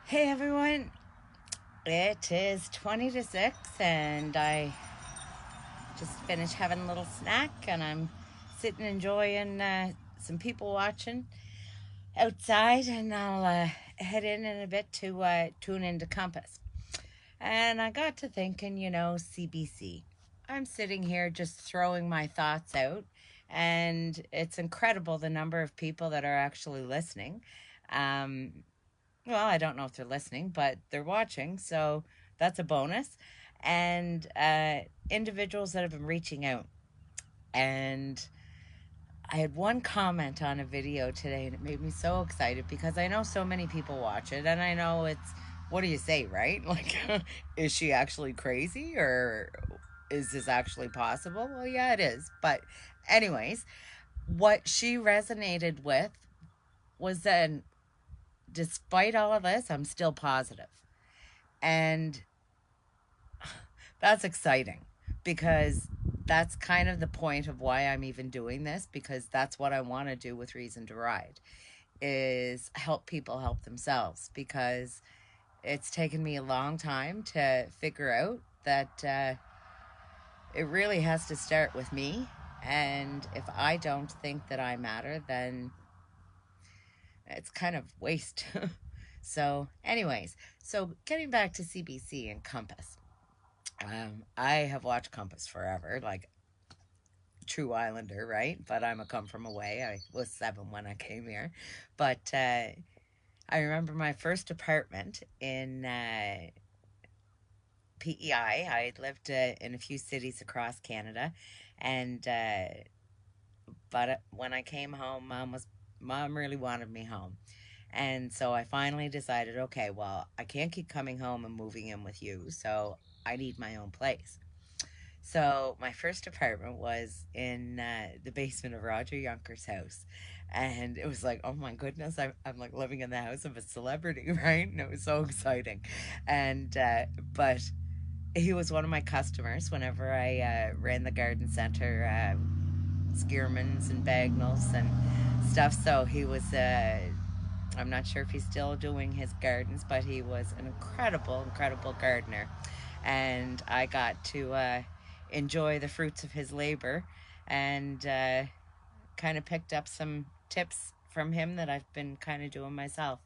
Hey everyone, it is 20 to 6 and I just finished having a little snack and I'm sitting enjoying some people watching outside and I'll head in a bit to tune into Compass. And I got to thinking, CBC. I'm sitting here just throwing my thoughts out and it's incredible the number of people that are actually listening. Um, well, I don't know if they're listening, but they're watching, so that's a bonus. And individuals that have been reaching out. And I had one comment on a video today, and it made me so excited because I know so many people watch it, and I know it's what do you say, right? Like, is she actually crazy, or is this actually possible? Well, yeah, it is. But, anyways, what she resonated with was that despite all of this, I'm still positive. And that's exciting because that's kind of the point of why I'm even doing this, because that's what I want to do with Reason to Ride is help people help themselves, because it's taken me a long time to figure out that it really has to start with me, and if I don't think that I matter, then it's kind of waste. So anyways, so getting back to CBC and Compass. I have watched Compass forever, like true Islander, right? But I'm a come from away. I was 7 when I came here. But I remember my first apartment in PEI. I lived in a few cities across Canada. And, but when I came home, Mom really wanted me home. And so I finally decided, okay, well, I can't keep coming home and moving in with you. So I need my own place. So my first apartment was in the basement of Roger Younker's house. And it was like, oh my goodness, I'm like living in the house of a celebrity, right? And it was so exciting. And, but he was one of my customers whenever I ran the garden center, Skiermans and Bagnalls and stuff. So he was, I'm not sure if he's still doing his gardens, but he was an incredible, incredible gardener. And I got to enjoy the fruits of his labor and kind of picked up some tips from him that I've been kind of doing myself.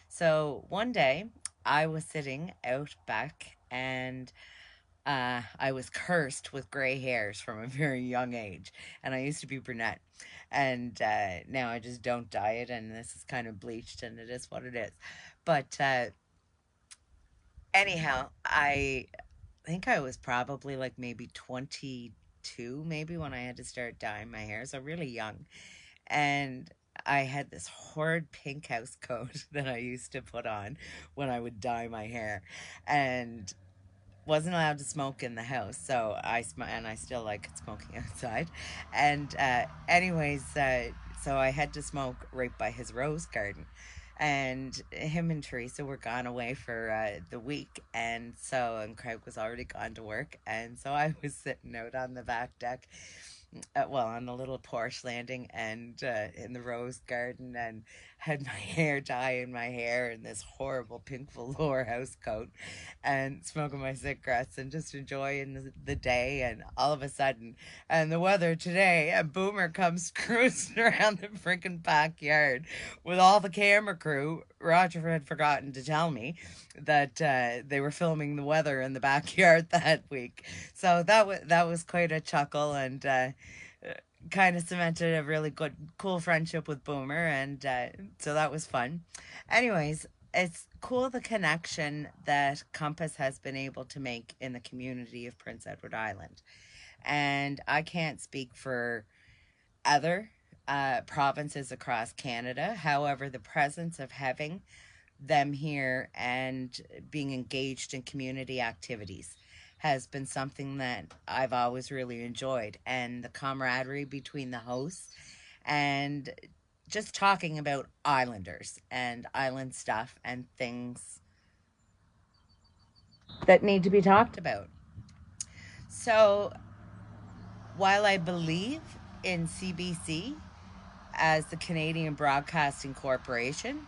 So one day I was sitting out back and I was cursed with gray hairs from a very young age, and I used to be brunette, and now I just don't dye it, and this is kind of bleached, and it is what it is. But anyhow, I think I was probably like maybe 22, maybe when I had to start dyeing my hair, so really young, and I had this horrid pink house coat that I used to put on when I would dye my hair, and wasn't allowed to smoke in the house, so and I still like smoking outside. And so I had to smoke right by his rose garden. And him and Teresa were gone away for the week, and Craig was already gone to work, and so I was sitting out on the back deck, well, on the little porch landing and in the rose garden, and had my hair dye in my hair and this horrible pink velour house coat and smoking my cigarettes and just enjoying the day. And all of a sudden, and the weather today, a boomer comes cruising around the freaking backyard with all the camera crew. Roger had forgotten to tell me that they were filming the weather in the backyard that week. So that was quite a chuckle, and kind of cemented a really good, cool friendship with Boomer, and so that was fun. Anyways, it's cool the connection that Compass has been able to make in the community of Prince Edward Island. And I can't speak for other provinces across Canada. However, the presence of having them here and being engaged in community activities has been something that I've always really enjoyed. And the camaraderie between the hosts and just talking about islanders and island stuff and things that need to be talked about. So while I believe in CBC as the Canadian Broadcasting Corporation,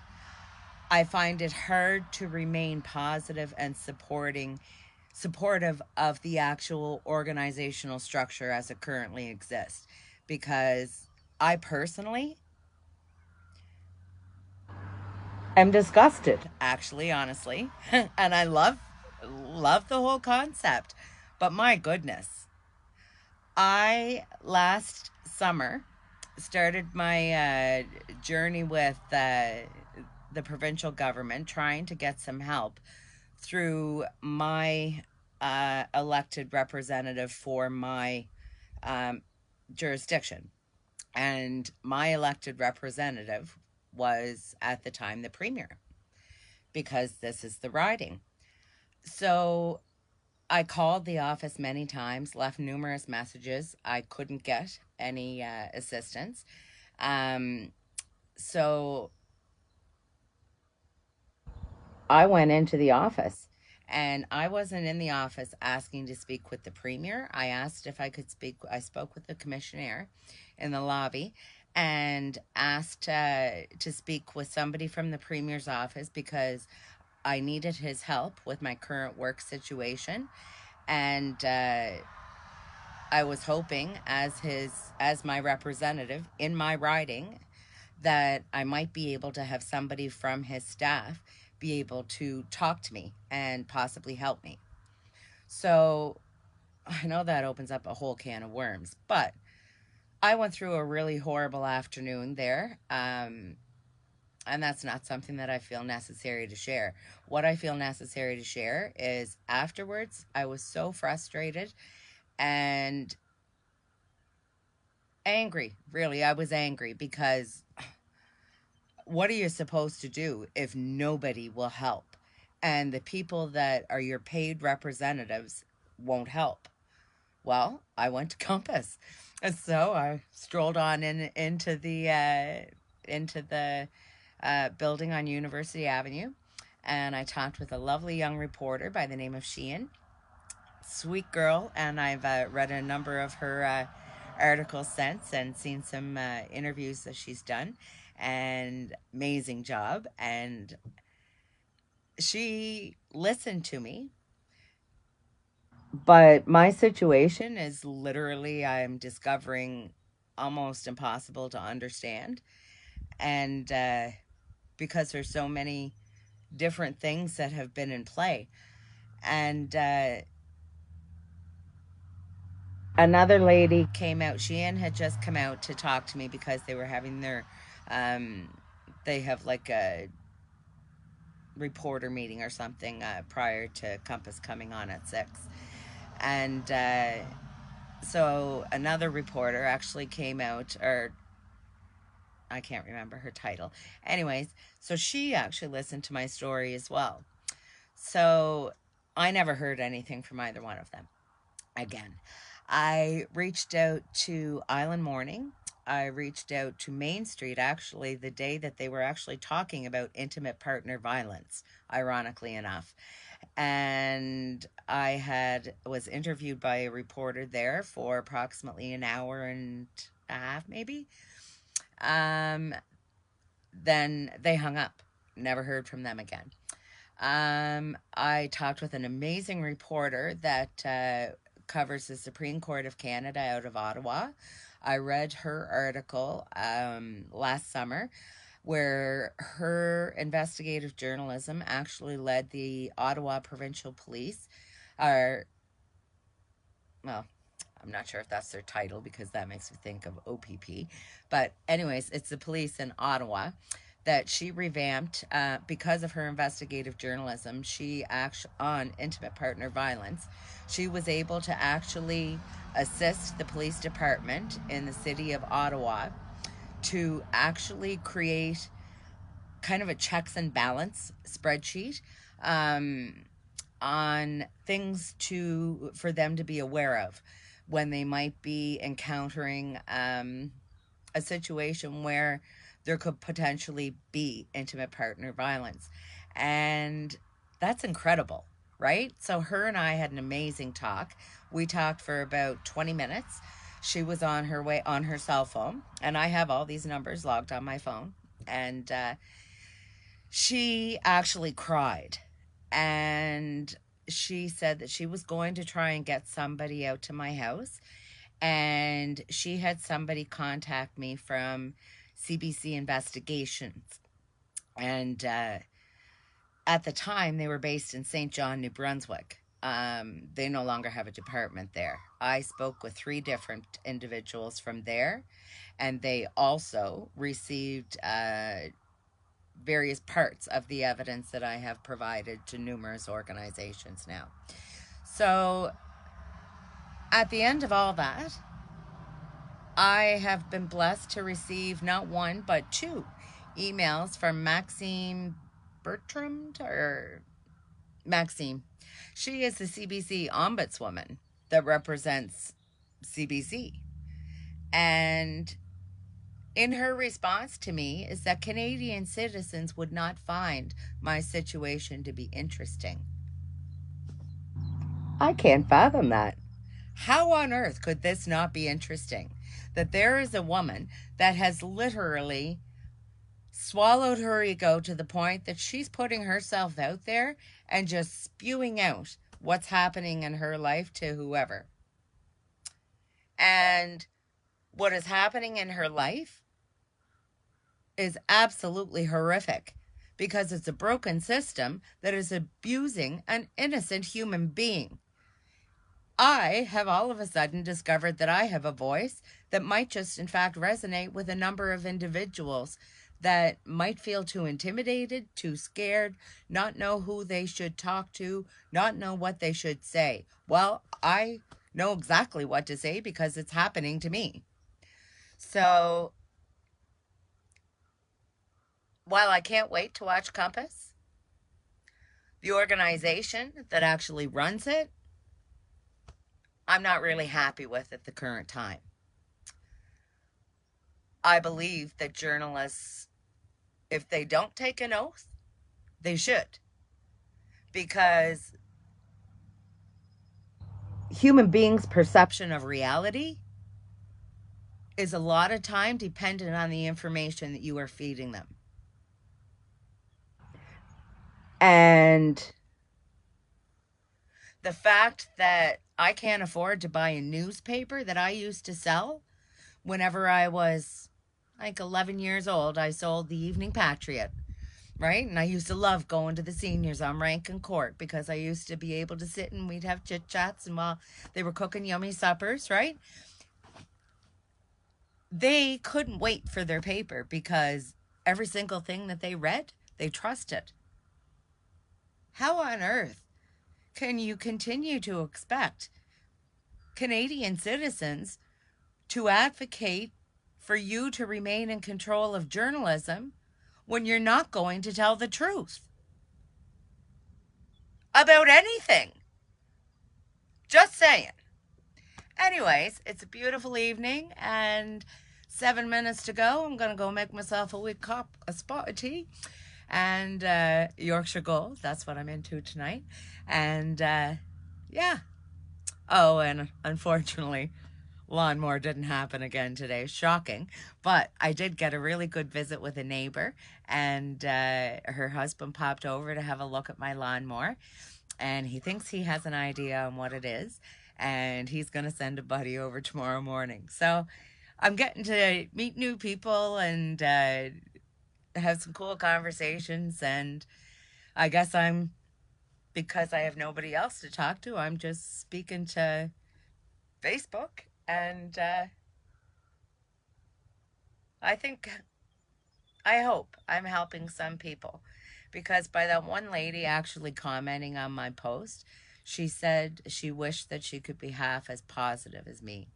I find it hard to remain positive and supportive of the actual organizational structure as it currently exists, because I personally am disgusted, actually, honestly. And I love the whole concept. But my goodness, I last summer started my journey with the provincial government, trying to get some help through my elected representative for my um, jurisdiction. And my elected representative was at the time the premier, because this is the riding. So I called the office many times, left numerous messages. I couldn't get any assistance. Um, so I went into the office, and I wasn't in the office asking to speak with the premier. I asked if I could speak. I spoke with the commissioner in the lobby and asked to speak with somebody from the premier's office, because I needed his help with my current work situation. And I was hoping, as my representative in my riding, that I might be able to have somebody from his staff be able to talk to me and possibly help me. So I know that opens up a whole can of worms, but I went through a really horrible afternoon there. And that's not something that I feel necessary to share. What I feel necessary to share is afterwards, I was so frustrated and angry. Really, I was angry, because what are you supposed to do if nobody will help? And the people that are your paid representatives won't help. Well, I went to Compass. And so I strolled on into the building on University Avenue, and I talked with a lovely young reporter by the name of Sheehan. Sweet girl, and I've read a number of her articles since, and seen some interviews that she's done, and amazing job. And she listened to me, but my situation is literally, I'm discovering, almost impossible to understand. And because there's so many different things that have been in play. And another lady came out. Sheehan had just come out to talk to me, because they were having their, um, they have like a reporter meeting or something prior to Compass coming on at 6. And so another reporter actually came out, or I can't remember her title. Anyways, so she actually listened to my story as well. So I never heard anything from either one of them again. I reached out to Island Morning. I reached out to Main Street, actually, the day that they were actually talking about intimate partner violence, ironically enough. And I was interviewed by a reporter there for approximately an hour and a half, maybe. Um, then they hung up. Never heard from them again. I talked with an amazing reporter that covers the Supreme Court of Canada out of Ottawa. I read her article last summer, where her investigative journalism actually led the Ottawa Provincial Police, or, well, I'm not sure if that's their title, because that makes me think of OPP. But anyways, it's the police in Ottawa that she revamped because of her investigative journalism. She actually, on intimate partner violence, she was able to actually assist the police department in the city of Ottawa to actually create kind of a checks and balance spreadsheet um, on things for them to be aware of when they might be encountering a situation where there could potentially be intimate partner violence. And that's incredible, right? So her and I had an amazing talk. We talked for about 20 minutes. She was on her way on her cell phone, and I have all these numbers logged on my phone. And She actually cried, and she said that she was going to try and get somebody out to my house, and she had somebody contact me from CBC Investigations. And at the time, they were based in St. John, New Brunswick. They no longer have a department there. I spoke with 3 different individuals from there, and they also received various parts of the evidence that I have provided to numerous organizations now. So at the end of all that, I have been blessed to receive not 1, but 2 emails from Maxime Bertrand, or Maxime. She is the CBC ombudswoman that represents CBC. And in her response to me is that Canadian citizens would not find my situation to be interesting. I can't fathom that. How on earth could this not be interesting? That there is a woman that has literally swallowed her ego to the point that she's putting herself out there and just spewing out what's happening in her life to whoever. And what is happening in her life is absolutely horrific, because it's a broken system that is abusing an innocent human being. I have all of a sudden discovered that I have a voice that might just in fact resonate with a number of individuals that might feel too intimidated, too scared, not know who they should talk to, not know what they should say. Well, I know exactly what to say because it's happening to me. So while I can't wait to watch Compass, the organization that actually runs it, I'm not really happy with at the current time. I believe that journalists, if they don't take an oath, they should. Because human beings' perception of reality is a lot of time dependent on the information that you are feeding them. And the fact that I can't afford to buy a newspaper that I used to sell whenever I was like 11 years old, I sold the Evening Patriot, right? And I used to love going to the seniors on Rankin Court because I used to be able to sit and we'd have chit chats and while they were cooking yummy suppers, right? They couldn't wait for their paper because every single thing that they read, they trusted. How on earth can you continue to expect Canadian citizens to advocate for you to remain in control of journalism when you're not going to tell the truth about anything? Just saying. Anyways, it's a beautiful evening and 7 minutes to go. I'm going to go make myself a wee cup of spotted tea and Yorkshire Gold. That's what I'm into tonight. And yeah. Oh, and unfortunately, lawnmower didn't happen again today. Shocking. But I did get a really good visit with a neighbor, and her husband popped over to have a look at my lawnmower, and he thinks he has an idea on what it is, and he's going to send a buddy over tomorrow morning. So I'm getting to meet new people and have some cool conversations, and I guess because I have nobody else to talk to, I'm just speaking to Facebook, and I hope I'm helping some people, because by that one lady actually commenting on my post, she said she wished that she could be half as positive as me.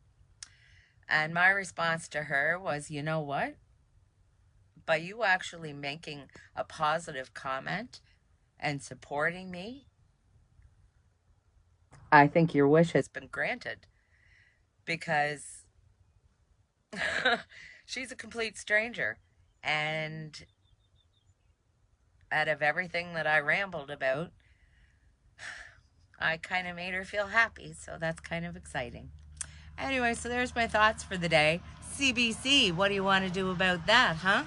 And my response to her was, you know what? By you actually making a positive comment and supporting me, I think your wish has been granted, because she's a complete stranger. And out of everything that I rambled about, I kind of made her feel happy. So that's kind of exciting. Anyway, so there's my thoughts for the day. CBC, what do you want to do about that, huh?